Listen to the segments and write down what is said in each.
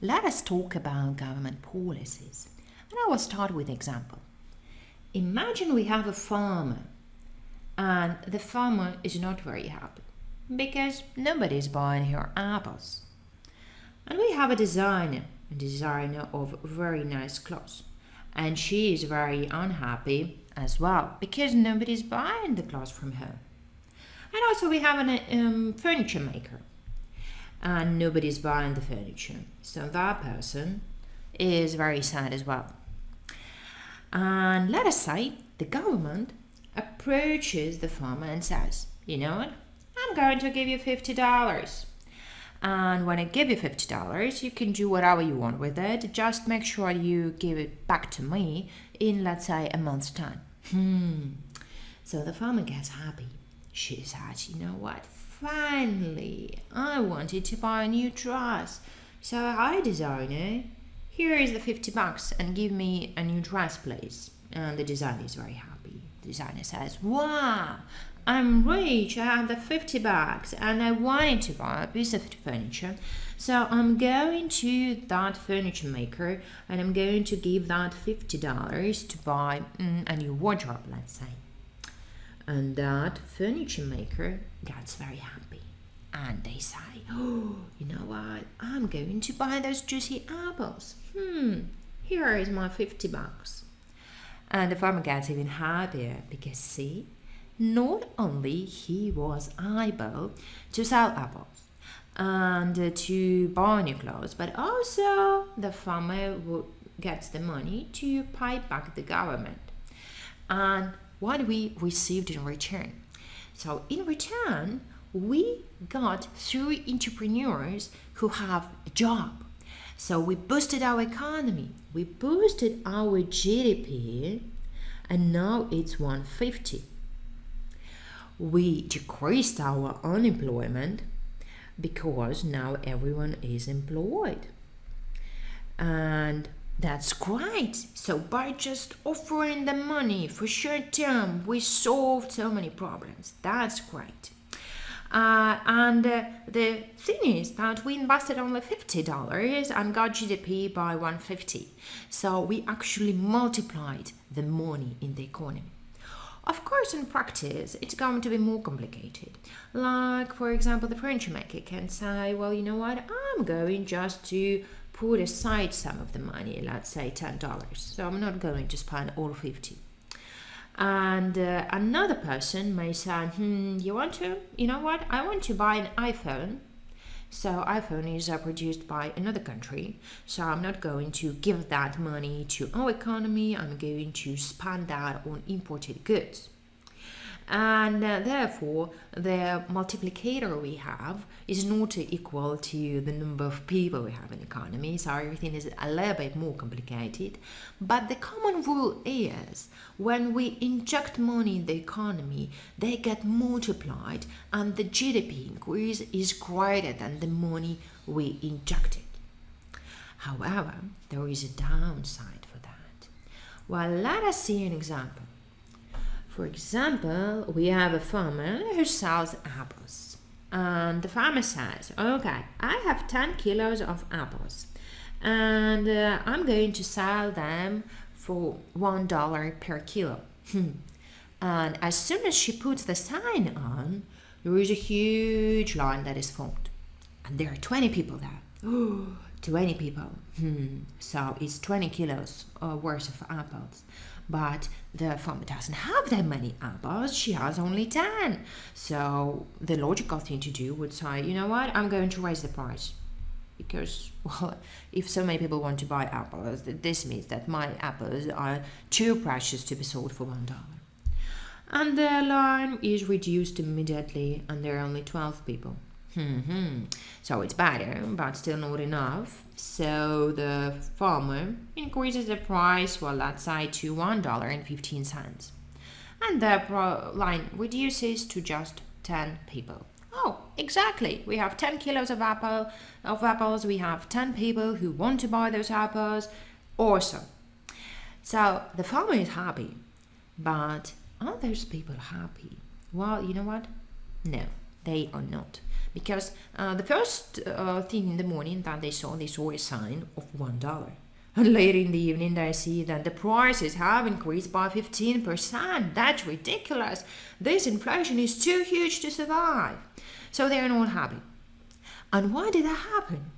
let us talk about government policies. And I will start with an example. Imagine we have a farmer, and the farmer is not very happy because nobody is buying her apples. And we have a designer of very nice clothes. And she is very unhappy as well because nobody is buying the clothes from her. And also we have a furniture maker and nobody is buying the furniture. So that person is very sad as well. And let us say the government approaches the farmer and says, you know what, I'm going to give you $50. And when I give you $50, you can do whatever you want with it. Just make sure you give it back to me in, let's say, a month's time. So the farmer gets happy. She says, you know what? Finally, I wanted to buy a new dress. So hi, designer. Here is the $50 and give me a new dress, please. And the designer is very happy. The designer says, wow, I'm rich, I have the $50 and I wanted to buy a piece of furniture. So I'm going to that furniture maker and I'm going to give that $50 to buy a new wardrobe, let's say. And that furniture maker gets very happy. And they say, oh, you know what? I'm going to buy those juicy apples. Here is my $50. And the farmer gets even happier because, see, not only he was able to sell apples and to buy new clothes, but also the farmer gets the money to pay back the government. And what we received in return. So in return, we got 3 entrepreneurs who have a job. So we boosted our economy, we boosted our GDP, and now it's 150. We decreased our unemployment because now everyone is employed. And that's great. So by just offering the money for short term, we solved so many problems. That's great. And the thing is that we invested only $50 and got GDP by 150. So we actually multiplied the money in the economy. Of course, in practice, it's going to be more complicated. Like, for example, the furniture maker can say, well, you know what, I'm going just to put aside some of the money, let's say $10. So I'm not going to spend all 50. And another person may say, you know what, I want to buy an iPhone. So iPhone is produced by another country. So I'm not going to give that money to our economy. I'm going to spend that on imported goods. And therefore, the multiplicator we have is not equal to the number of people we have in the economy. So everything is a little bit more complicated. But the common rule is when we inject money in the economy, they get multiplied and the GDP increase is greater than the money we injected. However, there is a downside for that. Well, let us see an example. For example, we have a farmer who sells apples. And the farmer says, okay, I have 10 kilos of apples. And I'm going to sell them for $1 per kilo. And as soon as she puts the sign on, there is a huge line that is formed. And there are 20 people there. 20 people. So it's 20 kilos worth of apples. But the farmer doesn't have that many apples. She has only 10. So the logical thing to do would say, you know what, I'm going to raise the price. Because, well, if so many people want to buy apples, this means that my apples are too precious to be sold for $1. And the line is reduced immediately and there are only 12 people. So it's better, but still not enough. So the farmer increases the price, well, let's say to $1.15. And the line reduces to just 10 people. Oh, exactly. We have 10 kilos of apples. We have 10 people who want to buy those apples. Awesome. So the farmer is happy, but are those people happy? Well, you know what? No, they are not. because the first thing in the morning that they saw a sign of $1. And later in the evening, they see that the prices have increased by 15%. That's ridiculous. This inflation is too huge to survive. So they are not happy. And why did that happen?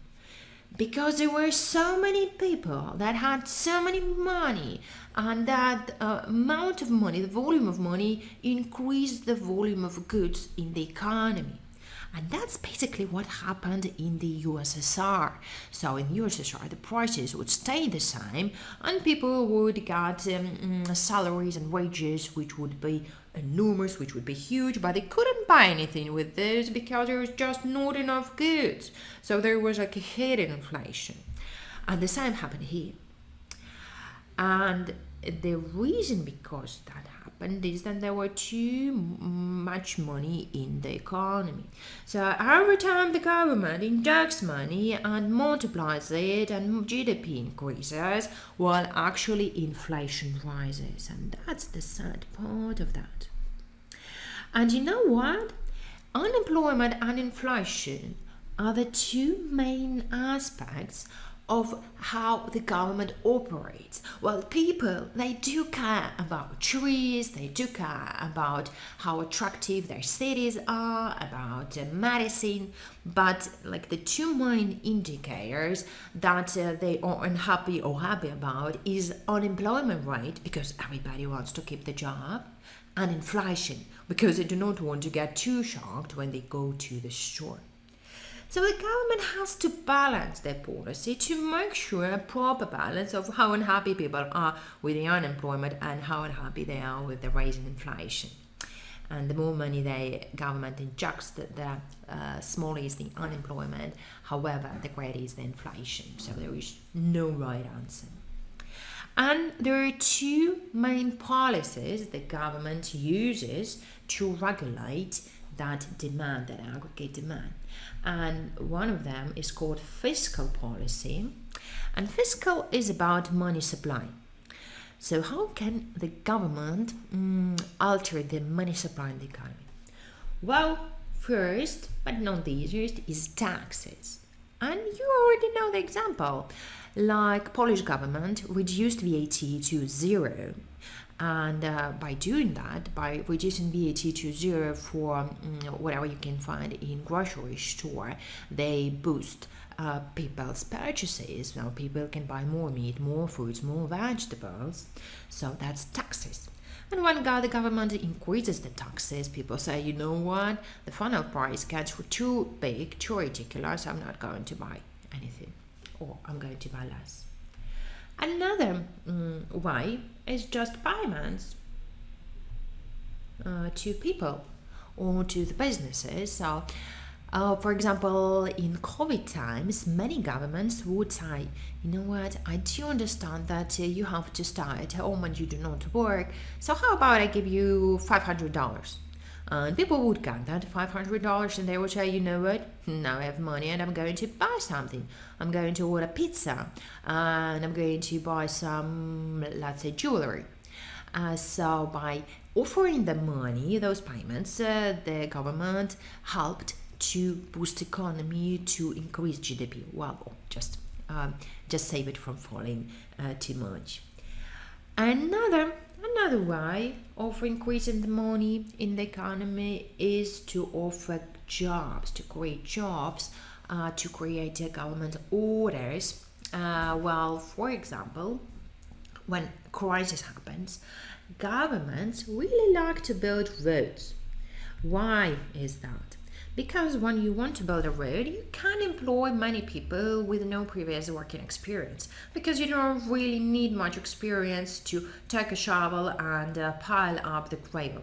Because there were so many people that had so many money, and that amount of money, the volume of money, increased the volume of goods in the economy. And that's basically what happened in the USSR. So in USSR, the prices would stay the same, and people would get salaries and wages which would be enormous, which would be huge, but they couldn't buy anything with this because there was just not enough goods. So there was like a hidden inflation. And the same happened here. And the reason because that happened is that there were too much money in the economy. So every time the government injects money and multiplies it and GDP increases, well, actually inflation rises. And that's the sad part of that. And you know what? Unemployment and inflation are the two main aspects of how the government operates. Well, people, they do care about trees, they do care about how attractive their cities are, about medicine, but like the two main indicators that they are unhappy or happy about is unemployment rate, because everybody wants to keep the job, and inflation, because they do not want to get too shocked when they go to the store. So the government has to balance their policy to make sure a proper balance of how unhappy people are with the unemployment and how unhappy they are with the rise in inflation. And the more money the government injects, the smaller is the unemployment. However, the greater is the inflation. So there is no right answer. And there are two main policies the government uses to regulate that demand, that aggregate demand. And one of them is called fiscal policy. And fiscal is about money supply. So how can the government alter the money supply in the economy? Well, first, but not the easiest, is taxes. And you already know the example. Like Polish government reduced VAT to zero. And by doing that, by reducing VAT to zero for whatever you can find in grocery store, they boost people's purchases. Now people can buy more meat, more fruits, more vegetables. So that's taxes. And when the government increases the taxes, people say, you know what, the final price gets too big, too ridiculous, I'm not going to buy anything, or I'm going to buy less. Another way is just payments to people or to the businesses. So, for example, in COVID times, many governments would say, you know what, I do understand that you have to stay at home and you do not work. So how about I give you $500? And people would get that $500 and they would say, you know what, now I have money and I'm going to buy something. I'm going to order pizza and I'm going to buy some, let's say, jewelry. So by offering the money, those payments, the government helped to boost economy, to increase GDP. Well, just save it from falling too much. Another way of increasing the money in the economy is to offer jobs, to create jobs, to create government orders. Well, for example, when crisis happens, governments really like to build roads. Why is that? Because when you want to build a road, you can employ many people with no previous working experience, because you don't really need much experience to take a shovel and pile up the gravel.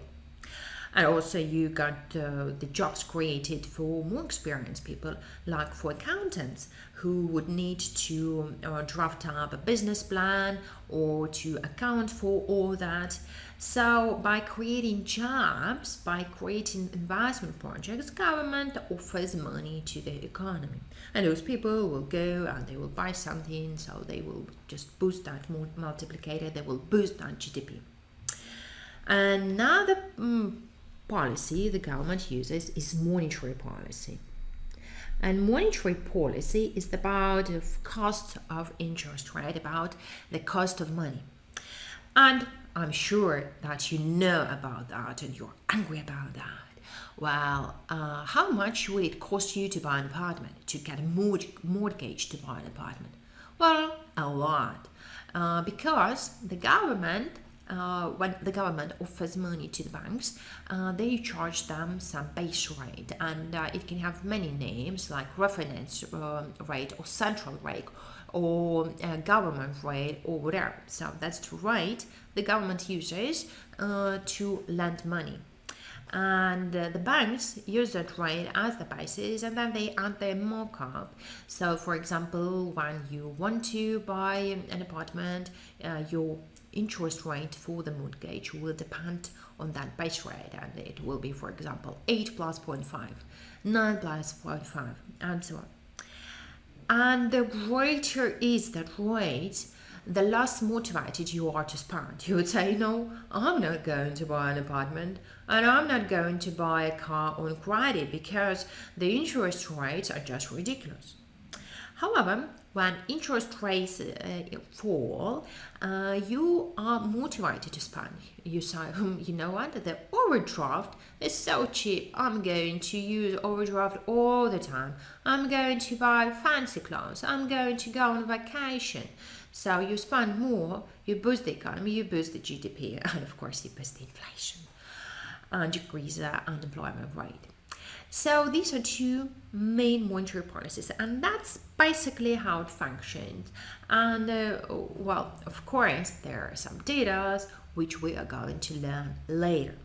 And also you got the jobs created for more experienced people, like for accountants who would need to draft up a business plan or to account for all that. So by creating jobs, by creating investment projects, government offers money to the economy. And those people will go and they will buy something, so they will just boost that multiplicator, they will boost that GDP. Another policy the government uses is monetary policy. And monetary policy is about the cost of interest, right? About the cost of money. And I'm sure that you know about that and you're angry about that. Well, how much will it cost you to buy an apartment, to get a mortgage to buy an apartment? Well, a lot. Because the government, when the government offers money to the banks, they charge them some base rate, and it can have many names like reference rate or central rate or government rate or whatever. So that's the rate the government uses to lend money. And the banks use that rate as the basis, and then they add their markup. So for example, when you want to buy an apartment, your interest rate for the mortgage will depend on that base rate, and it will be, for example, 8 plus 0.5, 9 plus 0.5, and so on. And the greater is that rate, the less motivated you are to spend. You would say, no, I'm not going to buy an apartment and I'm not going to buy a car on credit because the interest rates are just ridiculous. However, when interest rates fall, you are motivated to spend. You say, you know what, the overdraft is so cheap. I'm going to use overdraft all the time. I'm going to buy fancy clothes. I'm going to go on vacation. So you spend more, you boost the economy, you boost the GDP, and of course you boost the inflation and decrease the unemployment rate. So these are two main monetary policies, and that's basically how it functions. And well, of course, there are some data which we are going to learn later.